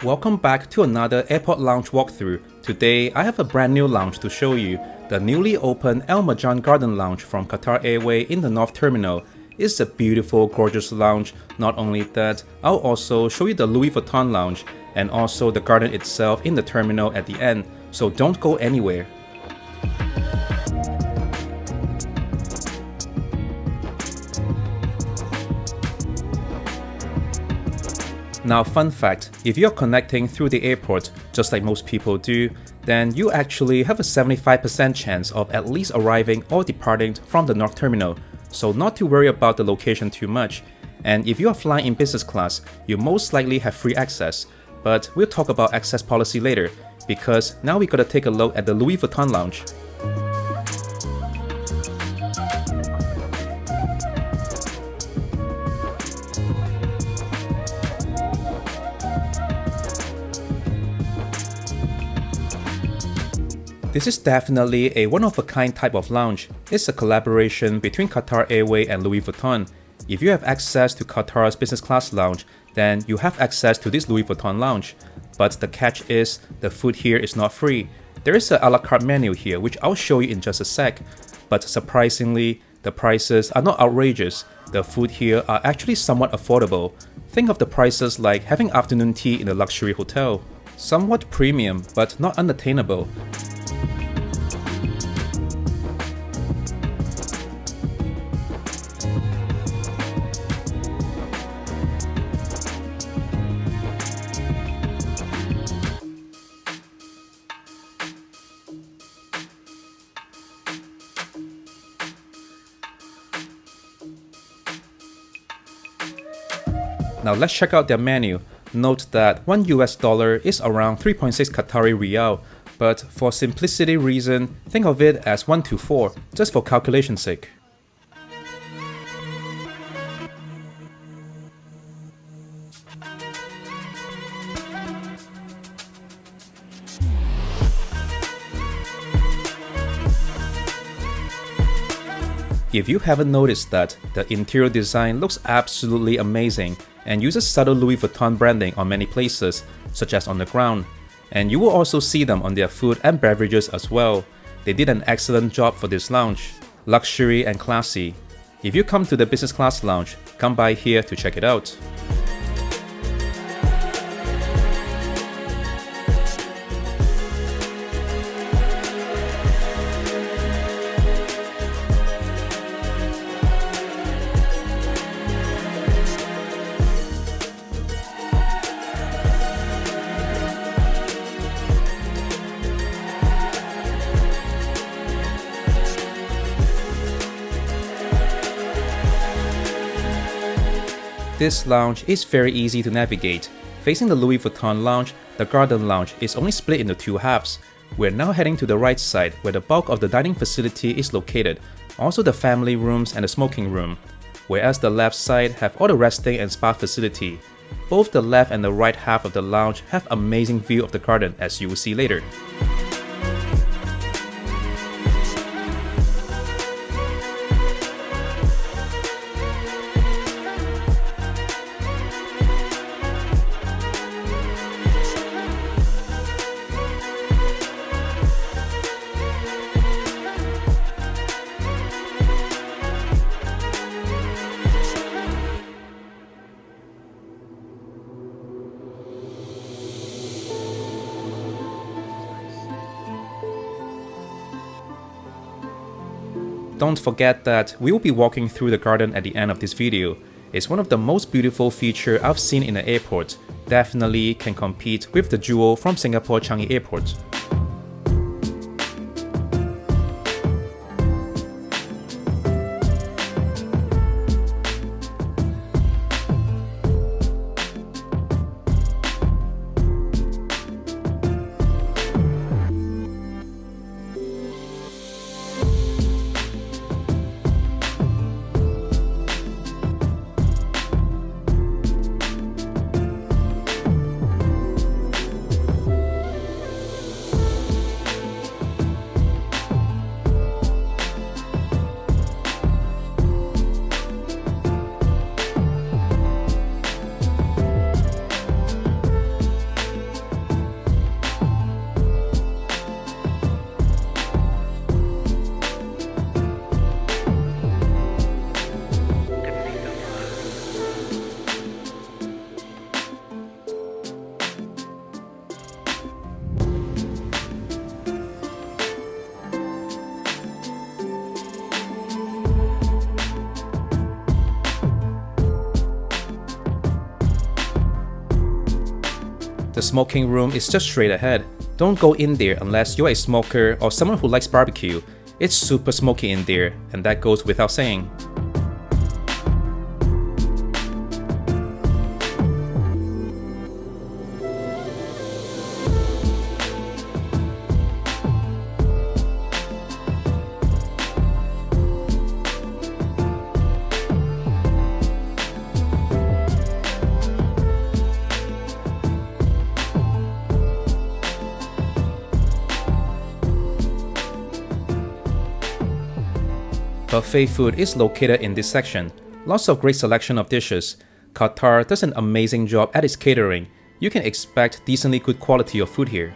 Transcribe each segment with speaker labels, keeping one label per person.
Speaker 1: Welcome back to another airport lounge walkthrough. Today, I have a brand new lounge to show you. The newly opened Mourjan Garden Lounge from Qatar Airways in the North Terminal. It's a beautiful, gorgeous lounge. Not only that, I'll also show you the Louis Vuitton lounge and also the garden itself in the terminal at the end, so don't go anywhere. Now, fun fact, if you're connecting through the airport, just like most people do, then you actually have a 75% chance of at least arriving or departing from the North Terminal, so not to worry about the location too much. And if you are flying in business class, you most likely have free access, but we'll talk about access policy later, because now we gotta take a look at the Louis Vuitton lounge. This is definitely a one-of-a-kind type of lounge. It's a collaboration between Qatar Airways and Louis Vuitton. If you have access to Qatar's business class lounge, then you have access to this Louis Vuitton lounge. But the catch is, the food here is not free. There is a la carte menu here, which I'll show you in just a sec. But surprisingly, the prices are not outrageous. The food here are actually somewhat affordable. Think of the prices like having afternoon tea in a luxury hotel. Somewhat premium, but not unattainable. Now let's check out their menu. Note that $1 is around 3.6 Qatari Riyal, but for simplicity reason, think of it as 1 to 4, just for calculation's sake. If you haven't noticed that, the interior design looks absolutely amazing and uses subtle Louis Vuitton branding on many places, such as on the ground. And you will also see them on their food and beverages as well. They did an excellent job for this lounge. Luxury and classy. If you come to the business class lounge, come by here to check it out. This lounge is very easy to navigate. Facing the Louis Vuitton lounge, the garden lounge is only split into two halves. We're now heading to the right side where the bulk of the dining facility is located, also the family rooms and the smoking room, whereas the left side have all the resting and spa facility. Both the left and the right half of the lounge have amazing view of the garden, as you will see later. Don't forget that we will be walking through the garden at the end of this video. It's one of the most beautiful features I've seen in an airport. Definitely can compete with the Jewel from Singapore Changi Airport. The smoking room is just straight ahead. Don't go in there unless you're a smoker or someone who likes barbecue. It's super smoky in there, and that goes without saying. Buffet food is located in this section. Lots of great selection of dishes. Qatar does an amazing job at its catering. You can expect decently good quality of food here.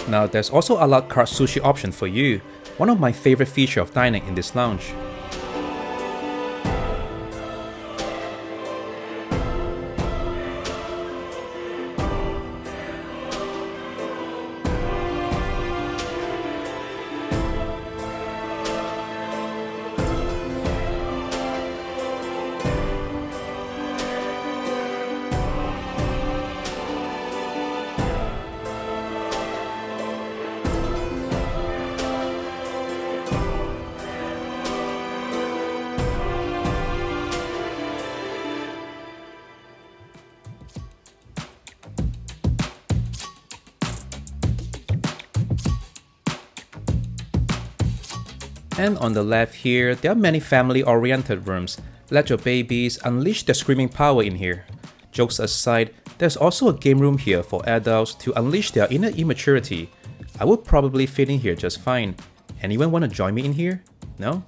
Speaker 1: Now there's also a la carte sushi option for you, one of my favorite features of dining in this lounge. And on the left here, there are many family-oriented rooms. Let your babies unleash their screaming power in here. Jokes aside, there's also a game room here for adults to unleash their inner immaturity. I would probably fit in here just fine. Anyone want to join me in here? No?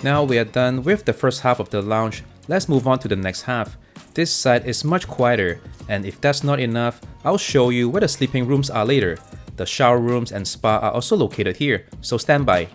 Speaker 1: Now we are done with the first half of the lounge, let's move on to the next half. This side is much quieter, and if that's not enough, I'll show you where the sleeping rooms are later. The shower rooms and spa are also located here, so stand by.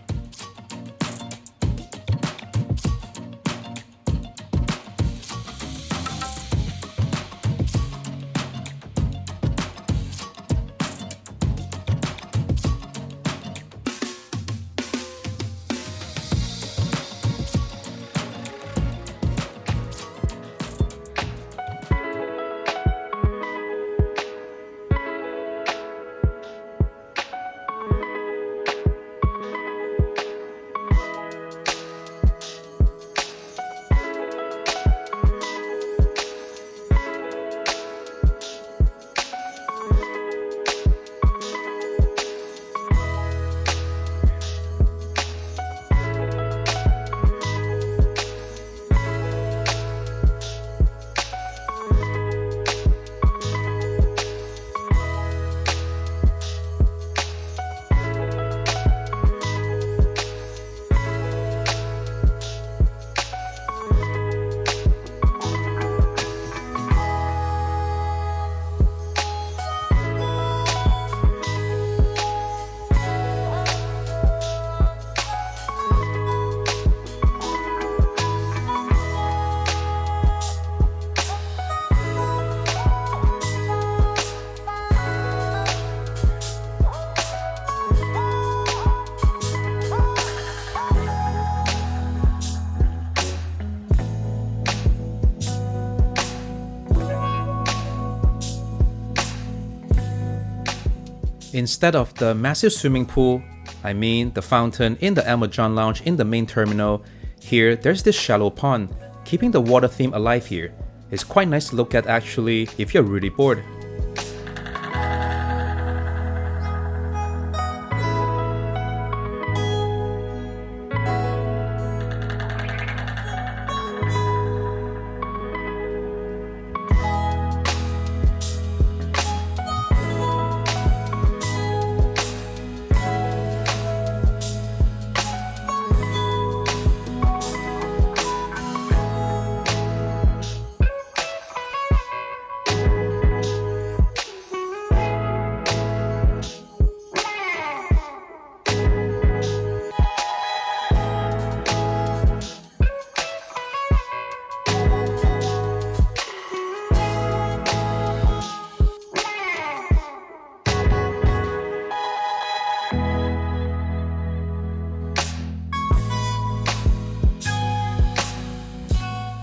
Speaker 1: Instead of the massive swimming pool, I mean the fountain in the Mourjan Lounge in the main terminal, here there's this shallow pond, keeping the water theme alive here. It's quite nice to look at actually if you're really bored.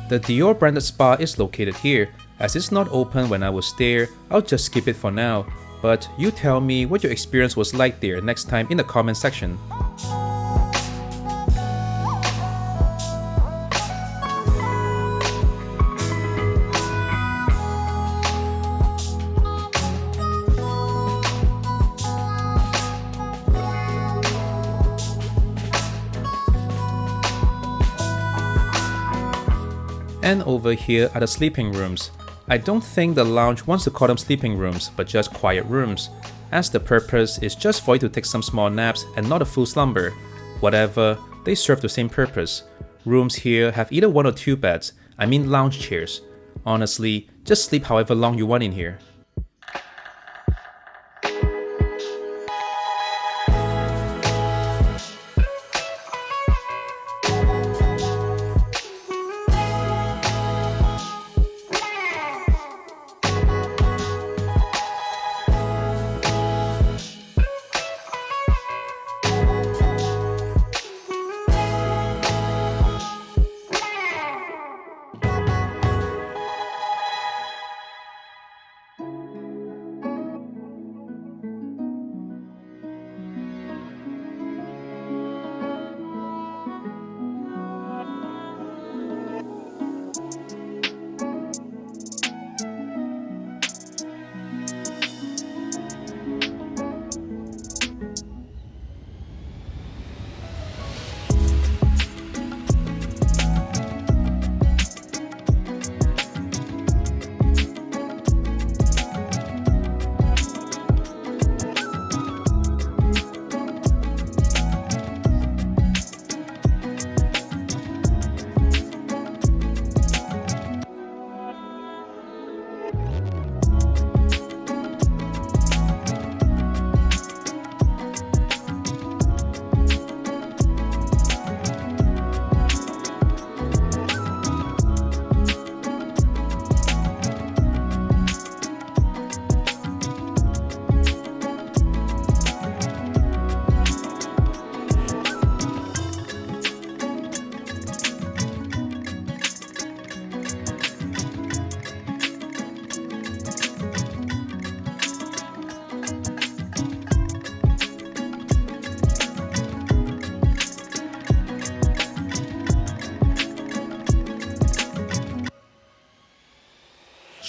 Speaker 1: The Dior branded spa is located here. As it's not open when I was there, I'll just skip it for now. But you tell me what your experience was like there next time in the comment section. And over here are the sleeping rooms. I don't think the lounge wants to call them sleeping rooms, but just quiet rooms, as the purpose is just for you to take some small naps and not a full slumber. Whatever, they serve the same purpose. Rooms here have either 1 or 2 beds, I mean lounge chairs. Honestly, just sleep however long you want in here.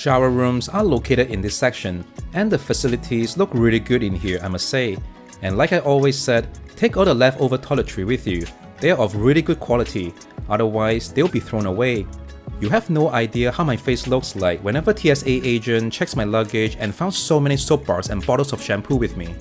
Speaker 1: Shower rooms are located in this section, and the facilities look really good in here, I must say. And like I always said, take all the leftover toiletry with you. They are of really good quality, otherwise they'll be thrown away. You have no idea how my face looks like whenever TSA agent checks my luggage and found so many soap bars and bottles of shampoo with me.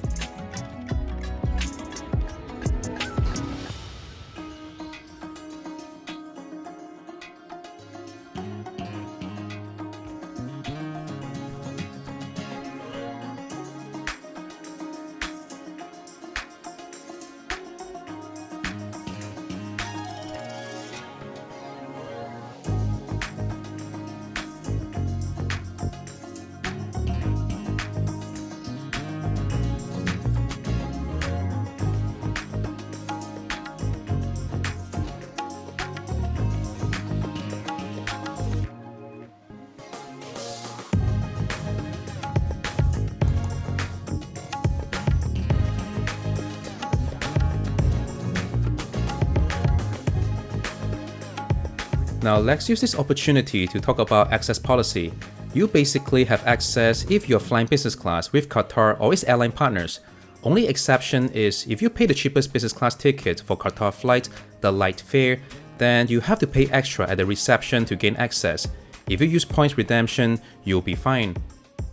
Speaker 1: Now let's use this opportunity to talk about access policy. You basically have access if you're flying business class with Qatar or its airline partners. Only exception is if you pay the cheapest business class ticket for Qatar flight, the light fare, then you have to pay extra at the reception to gain access. If you use points redemption, you'll be fine.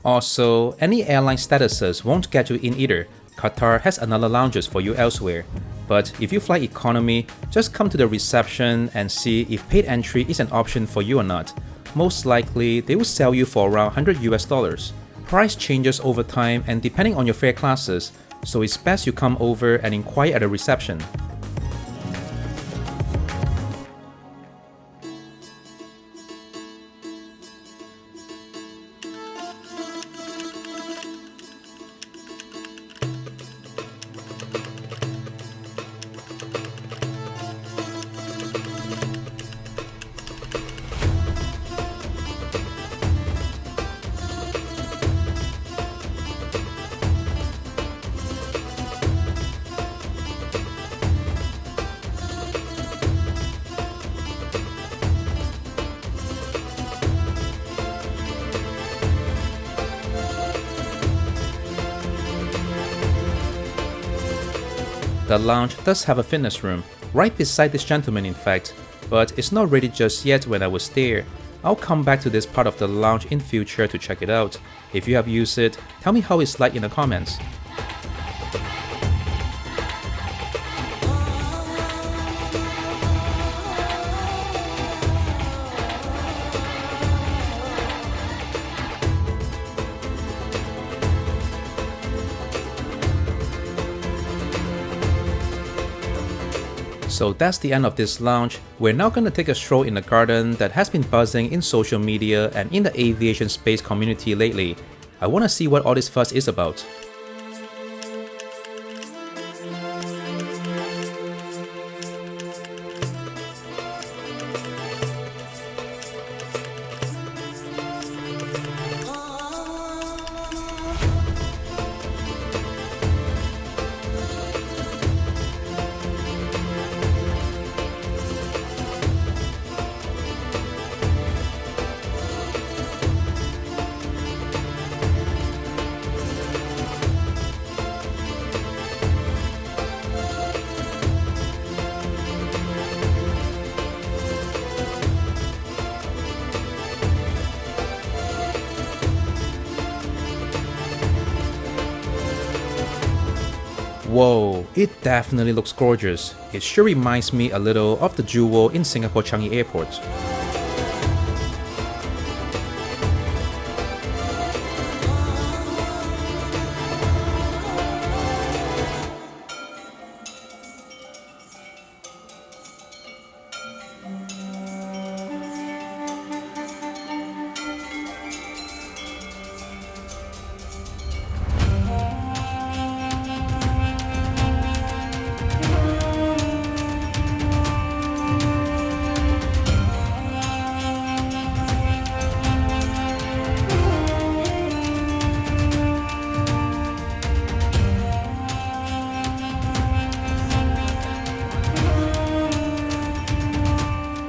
Speaker 1: Also, any airline statuses won't get you in either. Qatar has another lounges for you elsewhere. But if you fly economy, just come to the reception and see if paid entry is an option for you or not. Most likely, they will sell you for around $100 US. Price changes over time and depending on your fare classes, so it's best you come over and inquire at the reception. The lounge does have a fitness room, right beside this gentleman in fact, but it's not ready just yet when I was there. I'll come back to this part of the lounge in future to check it out. If you have used it, tell me how it's like in the comments. So that's the end of this lounge. We're now gonna take a stroll in the garden that has been buzzing in social media and in the aviation space community lately. I wanna see what all this fuss is about. Whoa, it definitely looks gorgeous. It sure reminds me a little of the Jewel in Singapore Changi Airport.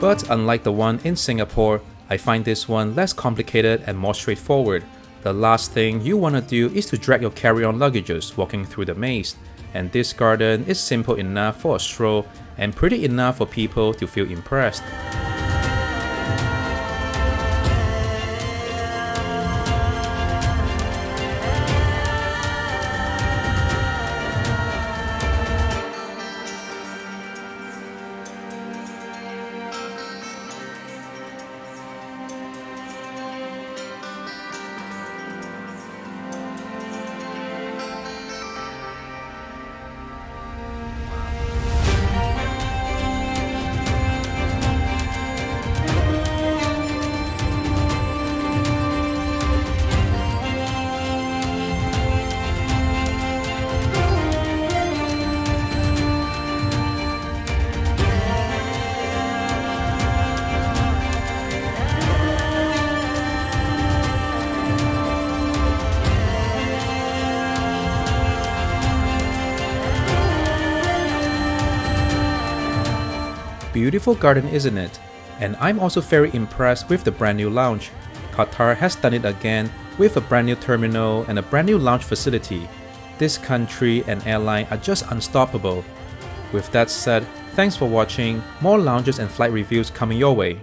Speaker 1: But unlike the one in Singapore, I find this one less complicated and more straightforward. The last thing you want to do is to drag your carry-on luggages walking through the maze. And this garden is simple enough for a stroll and pretty enough for people to feel impressed. Beautiful garden, isn't it? And I'm also very impressed with the brand new lounge. Qatar has done it again with a brand new terminal and a brand new lounge facility. This country and airline are just unstoppable. With that said, thanks for watching. More lounges and flight reviews coming your way.